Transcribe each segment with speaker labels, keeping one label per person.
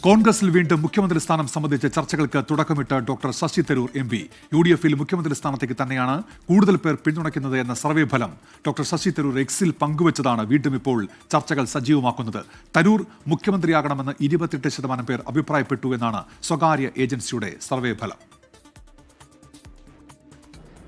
Speaker 1: കോൺഗ്രസിൽ വീണ്ടും മുഖ്യമന്ത്രി സ്ഥാനം സംബന്ധിച്ച ചർച്ചകൾക്ക് തുടക്കമിട്ട് ഡോക്ടർ ശശി തരൂർ എം.പി. UDF-ൽ മുഖ്യമന്ത്രി സ്ഥാനത്തേക്ക് തന്നെയാണ് കൂടുതൽ പേർ പിന്തുണയ്ക്കുന്നത് എന്ന സർവേ ഫലം ഡോക്ടർ ശശി തരൂർ എക്സിൽ പങ്കുവച്ചതാണ് വീണ്ടും ഇപ്പോൾ ചർച്ചകൾ സജീവമാക്കുന്നത്. തരൂർ മുഖ്യമന്ത്രിയാകണമെന്ന് 28% പേർ അഭിപ്രായപ്പെട്ടു എന്നാണ് സ്വകാര്യ ഏജൻസിയുടെ സർവേ ഫലം.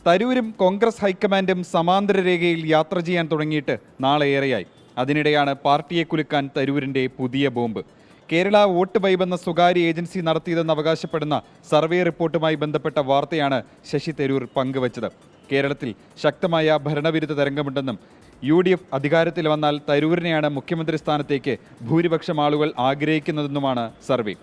Speaker 2: തരൂരും കോൺഗ്രസ് ഹൈക്കമാൻഡും സമാന്തര രേഖയിൽ യാത്ര ചെയ്യാൻ തുടങ്ങിയിട്ട് നാളെയേറെയായി. അതിനിടെയാണ് പാർട്ടിയെ കുലുക്കാൻ തരൂരിന്റെ പുതിയ ബോംബ്. കേരള വോട്ട് വൈബ് എന്ന സ്വകാര്യ ഏജൻസി നടത്തിയതെന്ന് അവകാശപ്പെടുന്ന സർവേ റിപ്പോർട്ടുമായി ബന്ധപ്പെട്ട വാർത്തയാണ് ശശി തരൂർ പങ്കുവച്ചത്. കേരളത്തിൽ ശക്തമായ ഭരണവിരുദ്ധ തരംഗമുണ്ടെന്നും UDF അധികാരത്തിൽ വന്നാൽ തരൂരിനെയാണ് മുഖ്യമന്ത്രി സ്ഥാനത്തേക്ക് ഭൂരിപക്ഷം ആളുകൾ ആഗ്രഹിക്കുന്നതെന്നുമാണ് സർവേ.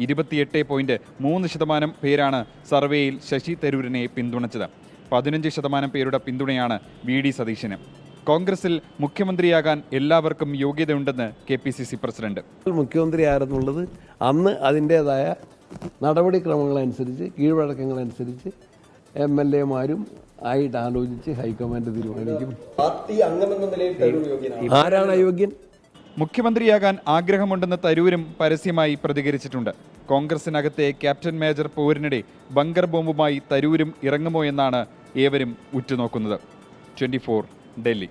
Speaker 2: 28.3% പേരാണ് സർവേയിൽ ശശി തരൂരിനെ പിന്തുണച്ചത്. 15% പേരുടെ പിന്തുണയാണ് VD സതീശന്. കോൺഗ്രസിൽ മുഖ്യമന്ത്രിയാകാൻ എല്ലാവർക്കും യോഗ്യതയുണ്ടെന്ന് KPCC പ്രസിഡന്റ്.
Speaker 3: മുഖ്യമന്ത്രിയായിരുന്നുള്ളത് അന്ന് അതിൻ്റേതായ നടപടിക്രമങ്ങളനുസരിച്ച് കീഴ്വഴക്കങ്ങളനുസരിച്ച് MLA-മാരും ആയിട്ട് ആലോചിച്ച് ഹൈക്കമാൻഡ് തീരുമാനിക്കും. ആരാണ് അയോഗ്യൻ?
Speaker 2: മുഖ്യമന്ത്രിയാകാൻ ആഗ്രഹമുണ്ടെന്ന് തരൂരും പരസ്യമായി പ്രതികരിച്ചിട്ടുണ്ട്. കോൺഗ്രസിനകത്തെ ക്യാപ്റ്റൻ മേജർ പോരിനിടെ ബങ്കർ ബോംബുമായി തരൂരും ഇറങ്ങുമോ എന്നാണ് ഏവരും ഉറ്റുനോക്കുന്നത്. 24 ഡൽഹി.